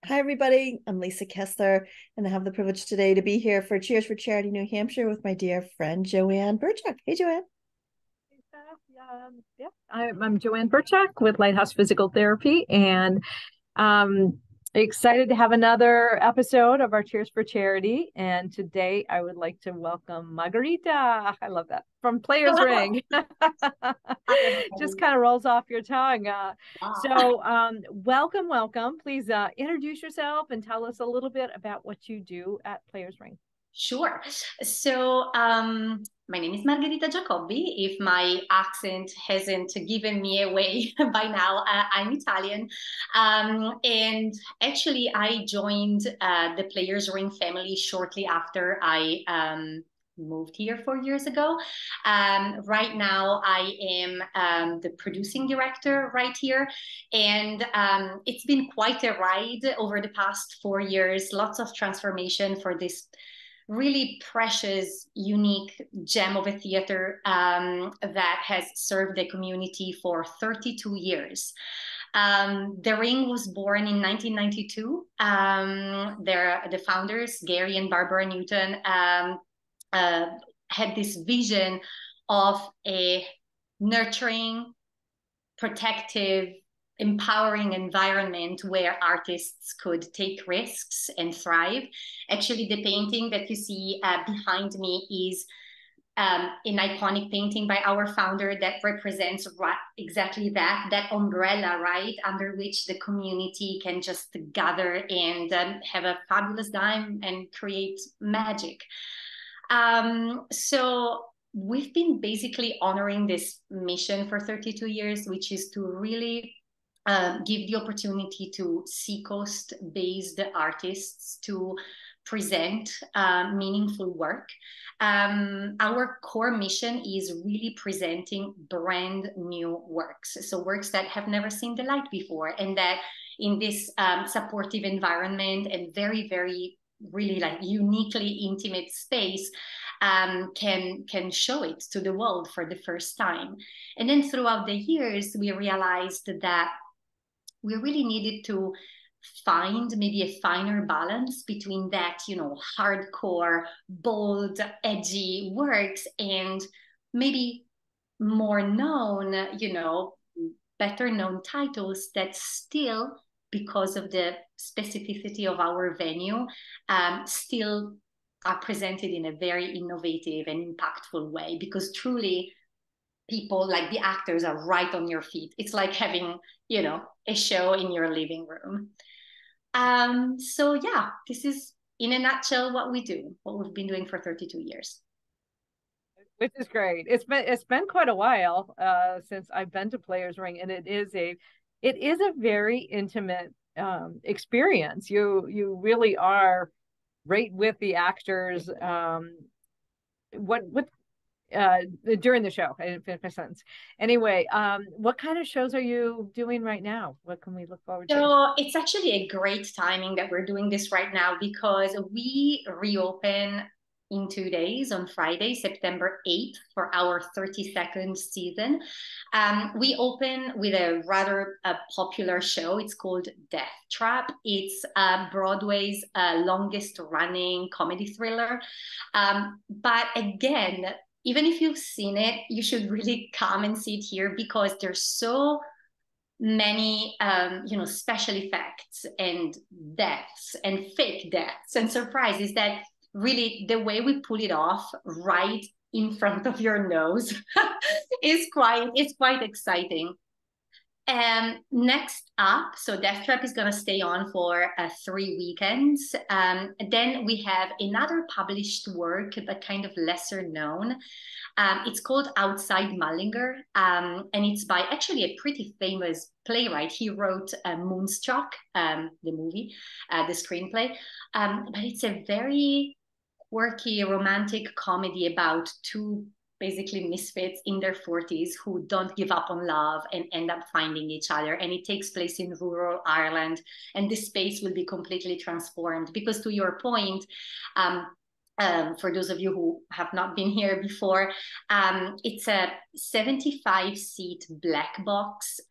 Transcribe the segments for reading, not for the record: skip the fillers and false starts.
Hi, everybody. I'm Lisa Kessler, and I have the privilege today to be here for Cheers for Charity New Hampshire with my dear friend Joanne Burchuk. Hey, Joanne. I'm Joanne Burchuk with Lighthouse Physical Therapy, and um, excited to have another episode of our Cheers for Charity. And today I would like to welcome Margherita. I love that from Players Hello. Ring. Hi, Just everybody. kind of rolls off your tongue. Ah. Welcome. Please introduce yourself and tell us a little bit about what you do at Players Ring. Sure. My name is Margherita Giacobbi. If my accent hasn't given me away by now, I'm Italian. And actually, I joined the Players Ring family shortly after I moved here 4 years ago. Right now, I am the producing director right here. And it's been quite a ride over the past 4 years, lots of transformation for this really precious, unique gem of a theater that has served the community for 32 years. The Ring was born in 1992. The founders, Gary and Barbara Newton, uh, had this vision of a nurturing, protective, empowering environment where artists could take risks and thrive. Actually, the painting that you see behind me is an iconic painting by our founder that represents exactly that umbrella, right, under which the community can just gather and have a fabulous time and create magic. So we've been basically honoring this mission for 32 years, which is to really give the opportunity to Seacoast-based artists to present meaningful work. Our core mission is really presenting brand new works. So works that have never seen the light before, and that in this supportive environment and very, very really like uniquely intimate space can show it to the world for the first time. And then throughout the years, we realized that we really needed to find maybe a finer balance between that, hardcore, bold, edgy works and maybe more known, better known titles that still, because of the specificity of our venue, still are presented in a very innovative and impactful way, because truly people, like the actors, are right on your feet. It's like having, a show in your living room. So yeah, this is in a nutshell what we do, what we've been doing for 32 years. Which is great. It's been quite a while since I've been to Players Ring, and it is a very intimate experience. You really are right with the actors. What during the show? I didn't finish my sentence. Anyway, what kind of shows are you doing right now? What can we look forward to? So it's actually a great timing that we're doing this right now, because we reopen in 2 days on Friday, September 8th, for our 32nd season. We open with a rather popular show. It's called Death Trap. It's Broadway's longest running comedy thriller. But again, even if you've seen it, you should really come and see it here, because there's so many special effects and deaths and fake deaths and surprises that really the way we pull it off right in front of your nose is quite exciting. And next up, so Death Trap is going to stay on for 3 weekends. Then we have another published work, but kind of lesser known. It's called Outside Mallinger, and it's by actually a pretty famous playwright. He wrote Moonstruck, the movie, the screenplay. But it's a very quirky, romantic comedy about two basically misfits in their 40s who don't give up on love and end up finding each other. And it takes place in rural Ireland. And this space will be completely transformed, because to your point, for those of you who have not been here before, it's a 75-seat black box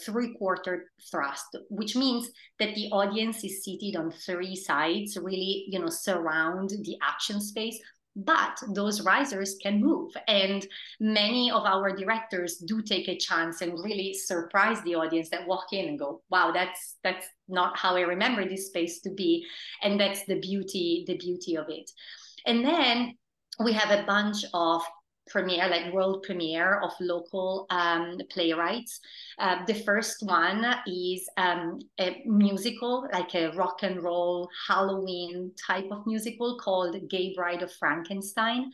three-quarter thrust, which means that the audience is seated on three sides, really, surround the action space. But those risers can move. And many of our directors do take a chance and really surprise the audience that walk in and go, wow, that's not how I remember this space to be. And that's the beauty of it. And then we have a bunch of premiere, like world premiere of local playwrights. The first one is a musical, like a rock and roll Halloween type of musical called Gay Bride of Frankenstein.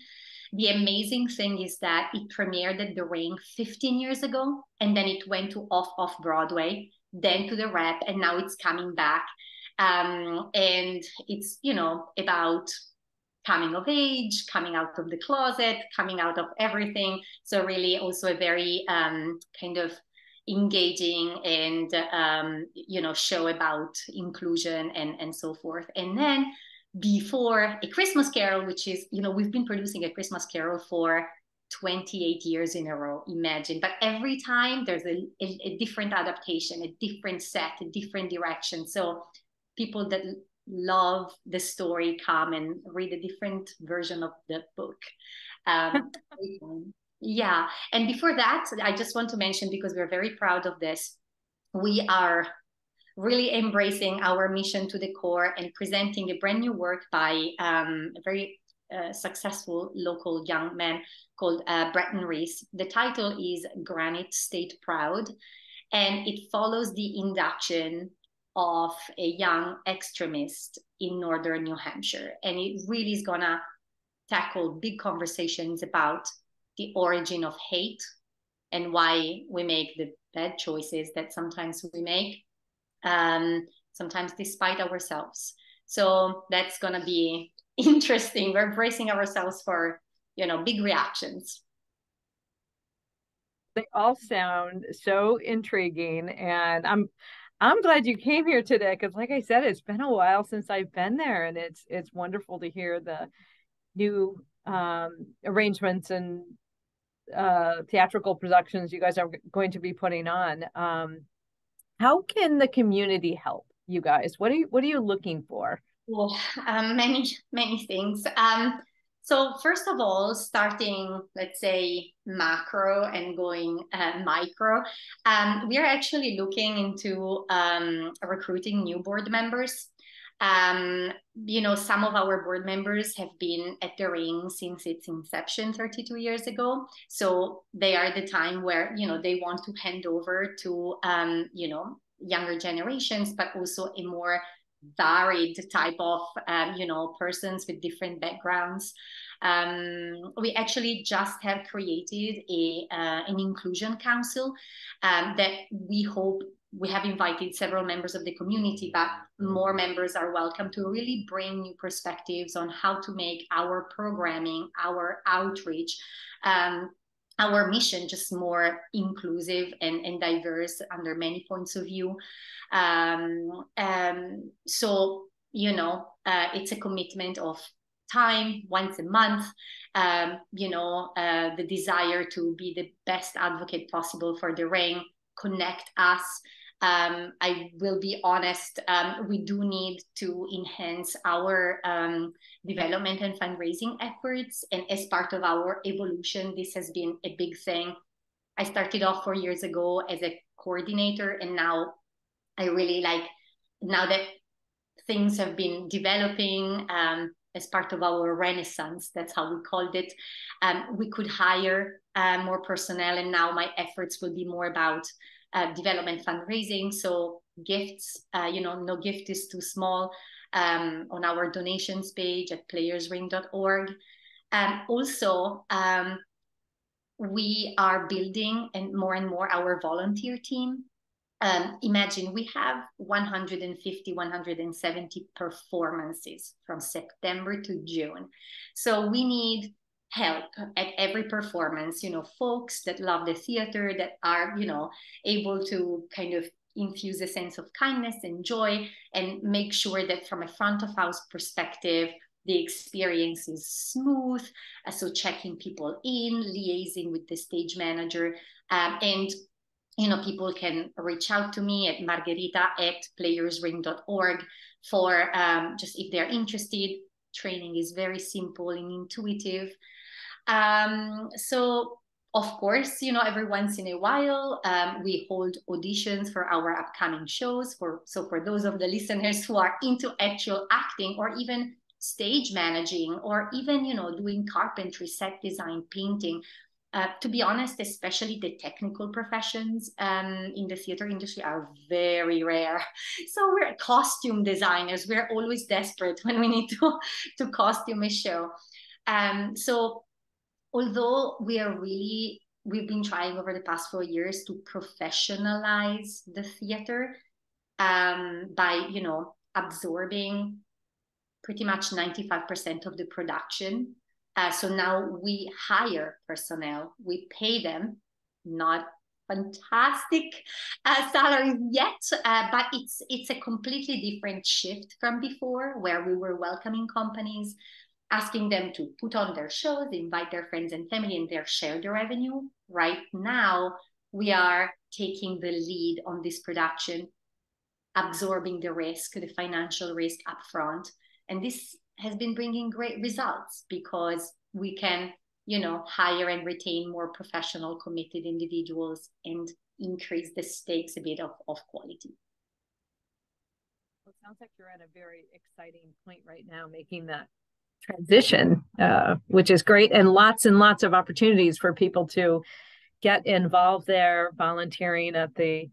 The amazing thing is that it premiered at the Ring 15 years ago, and then it went to off Broadway, then to the Rep, and now it's coming back. And it's, about coming of age, coming out of the closet, coming out of everything. So really also a very kind of engaging and, show about inclusion and so forth. And then before A Christmas Carol, which is, we've been producing A Christmas Carol for 28 years in a row, imagine. But every time there's a different adaptation, a different set, a different direction. So people that love the story come and read a different version of the book. Yeah. And before that, I just want to mention, because we're very proud of this, we are really embracing our mission to the core and presenting a brand new work by a very successful local young man called Bretton Reese. The title is Granite State Proud, and it follows the induction of a young extremist in northern New Hampshire. And it really is gonna tackle big conversations about the origin of hate and why we make the bad choices that sometimes we make, sometimes despite ourselves. So that's gonna be interesting. We're bracing ourselves for, big reactions. They all sound so intriguing, and I'm glad you came here today, because like I said, it's been a while since I've been there, and it's wonderful to hear the new arrangements and theatrical productions you guys are going to be putting on. How can the community help you guys? What are you looking for? Well, many things. So first of all, starting, let's say, macro and going micro, we are actually looking into recruiting new board members. Some of our board members have been at the Ring since its inception 32 years ago. So they are the time where, they want to hand over to, younger generations, but also a more varied type of, persons with different backgrounds. We actually just have created an inclusion council that we hope, we have invited several members of the community, but more members are welcome to really bring new perspectives on how to make our programming, our outreach, our mission just more inclusive and diverse under many points of view. So, it's a commitment of time once a month, the desire to be the best advocate possible for the Ring, connect us. I will be honest, we do need to enhance our development and fundraising efforts. And as part of our evolution, this has been a big thing. I started off 4 years ago as a coordinator, and now I really now that things have been developing as part of our renaissance, that's how we called it, we could hire more personnel, and now my efforts will be more about development fundraising. So gifts, no gift is too small, on our donations page at playersring.org. Also, we are building and more our volunteer team. Imagine we have 150, 170 performances from September to June. So we need help at every performance, folks that love the theater, that are, able to kind of infuse a sense of kindness and joy, and make sure that from a front of house perspective, the experience is smooth. So checking people in, liaising with the stage manager, and people can reach out to me at margherita@playersring.org for just if they're interested. Training is very simple and intuitive. So of course, every once in a while, we hold auditions for our upcoming shows. So for those of the listeners who are into actual acting or even stage managing or even, doing carpentry, set design, painting, to be honest, especially the technical professions in the theater industry are very rare. So we're costume designers. We're always desperate when we need to costume a show. So although we've been trying over the past 4 years to professionalize the theater by, absorbing pretty much 95% of the production. So now we hire personnel, we pay them, not fantastic salaries yet, but it's a completely different shift from before, where we were welcoming companies, asking them to put on their shows, invite their friends and family, and they'll share the revenue. Right now, we are taking the lead on this production, absorbing the risk, the financial risk upfront. And this has been bringing great results because we can, hire and retain more professional, committed individuals and increase the stakes a bit of quality. Well, it sounds like you're at a very exciting point right now, making that transition, which is great, and lots of opportunities for people to get involved there, volunteering at the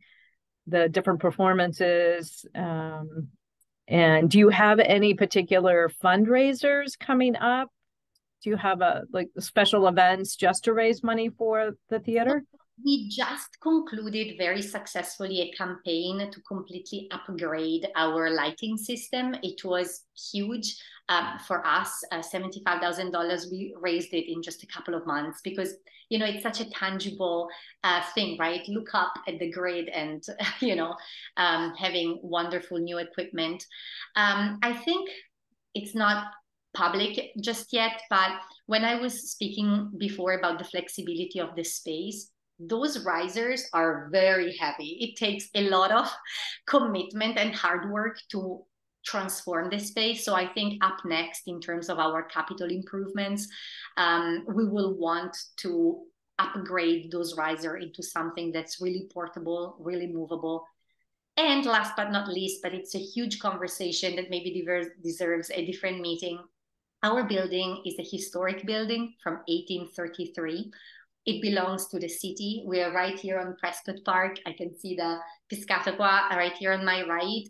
different performances. And do you have any particular fundraisers coming up? Do you have special events just to raise money for the theater? We just concluded very successfully a campaign to completely upgrade our lighting system. It was huge for us, $75,000. We raised it in just a couple of months because, it's such a tangible thing, right? Look up at the grid and, having wonderful new equipment. I think it's not public just yet, but when I was speaking before about the flexibility of the space, those risers are very heavy. It takes a lot of commitment and hard work to transform the space. So I think up next, in terms of our capital improvements, we will want to upgrade those risers into something that's really portable, really movable. And last but not least, but it's a huge conversation that maybe deserves a different meeting. Our building is a historic building from 1833. It belongs to the city. We are right here on Prescott Park. I can see the Piscataqua right here on my right.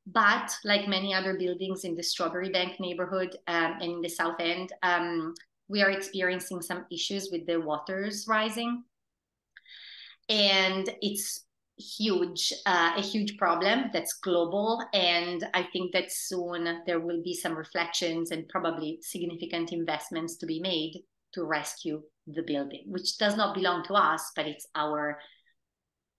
But like many other buildings in the Strawberry Bank neighborhood and in the South End, we are experiencing some issues with the waters rising. And it's a huge problem that's global. And I think that soon there will be some reflections and probably significant investments to be made to rescue the building, which does not belong to us, but it's our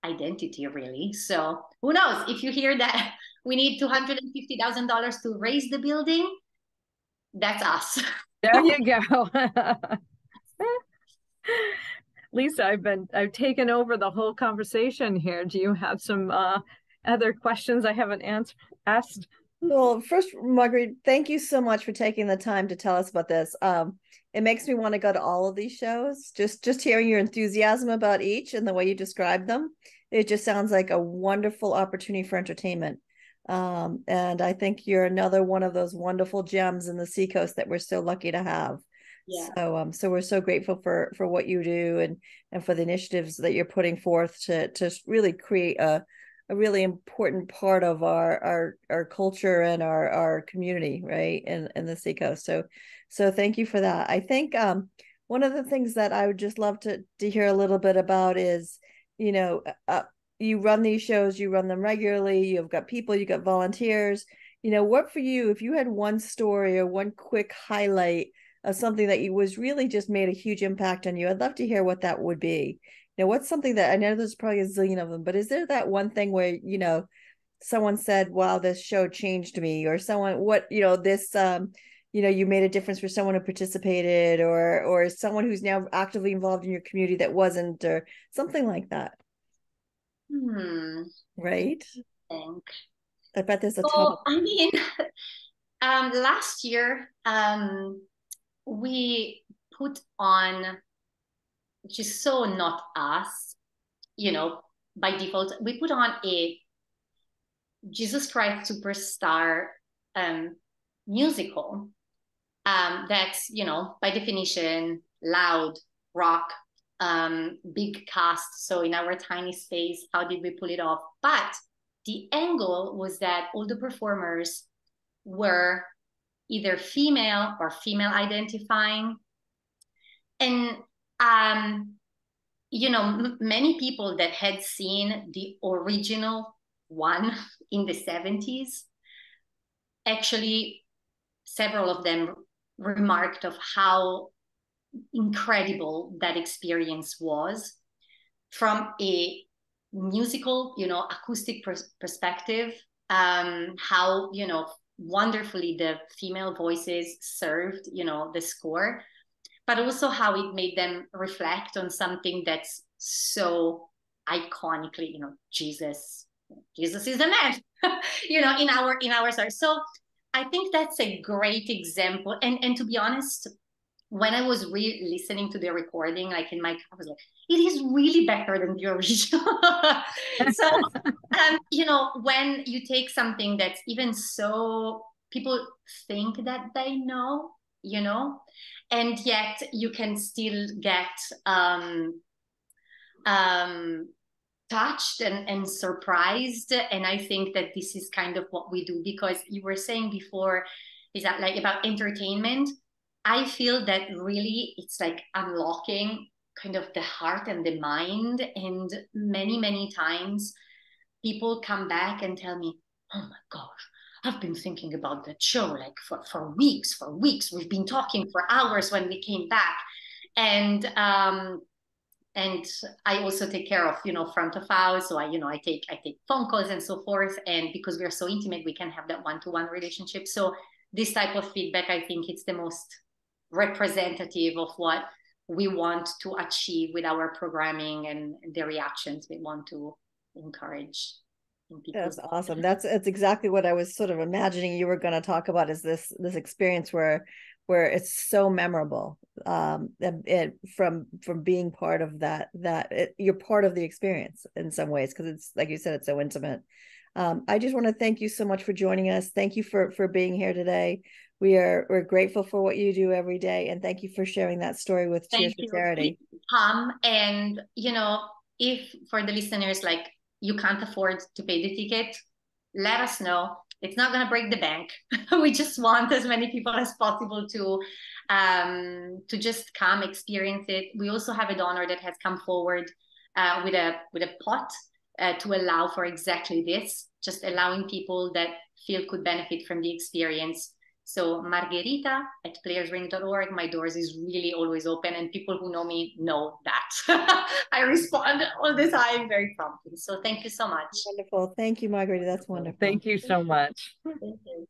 identity, really. So who knows? If you hear that we need $250,000 to raise the building, that's us. There you go. Lisa, I've taken over the whole conversation here. Do you have some other questions I haven't asked? Well, first, Marguerite, thank you so much for taking the time to tell us about this. It makes me want to go to all of these shows. Just hearing your enthusiasm about each and the way you describe them, it just sounds like a wonderful opportunity for entertainment. And I think you're another one of those wonderful gems in the Seacoast that we're so lucky to have. Yeah. So we're so grateful for what you do and for the initiatives that you're putting forth to really create a really important part of our culture and our community, right, in the Seacoast. So thank you for that. I think one of the things that I would just love to hear a little bit about is, you run these shows, you run them regularly, you've got people, you got volunteers. What for you, if you had one story or one quick highlight of something that was really just made a huge impact on you, I'd love to hear what that would be. What's something that, I know there's probably a zillion of them, but is there that one thing where, someone said, wow, this show changed me, or someone, you made a difference for someone who participated, or someone who's now actively involved in your community that wasn't, or something like that? Hmm. right? Think. I bet there's a ton of. So, I mean, last year, we put on, which is so not us, you know, by default, we put on a Jesus Christ Superstar musical that's, you know, by definition, loud, rock, big cast. So in our tiny space, how did we pull it off? But the angle was that all the performers were either female or female identifying. And, you know, many people that had seen the original one in the 70s, actually, several of them remarked of how incredible that experience was from a musical, you know, acoustic perspective, how, you know, wonderfully the female voices served, you know, the score, but also how it made them reflect on something that's so iconically, you know, Jesus is the man, you know, in our story. So I think that's a great example. And to be honest, when I was re-listening to the recording, like in my car, I was like, it is really better than the original. So, you know, when you take something that's even so, people think that they know, you know, and yet you can still get um, touched and surprised. And I think that this is kind of what we do, because you were saying before, is that like about entertainment? I feel that really it's like unlocking kind of the heart and the mind. And many, many times people come back and tell me, oh my gosh, I've been thinking about that show like for weeks, for weeks. We've been talking for hours when we came back. And I also take care of, you know, front of house. So I take phone calls and so forth. And because we are so intimate, we can have that one-to-one relationship. So this type of feedback, I think it's the most representative of what we want to achieve with our programming and the reactions we want to encourage in people. That's awesome. That's exactly what I was sort of imagining you were going to talk about, is this experience where it's so memorable, from being part of that you're part of the experience in some ways, because it's like you said, it's so intimate. I just want to thank you so much for joining us. Thank you for being here today. We're grateful for what you do every day, and thank you for sharing that story with Cheers for Charity. And you know, if for the listeners, like, you can't afford to pay the ticket, let us know. It's not going to break the bank. We just want as many people as possible to just come experience it. We also have a donor that has come forward with a pot to allow for exactly this, just allowing people that feel could benefit from the experience. So Margherita at playersring.org, my doors is really always open, and people who know me know that. I respond all the time very promptly. So thank you so much. Wonderful. Thank you, Margherita. That's wonderful. Thank you so much. Thank you.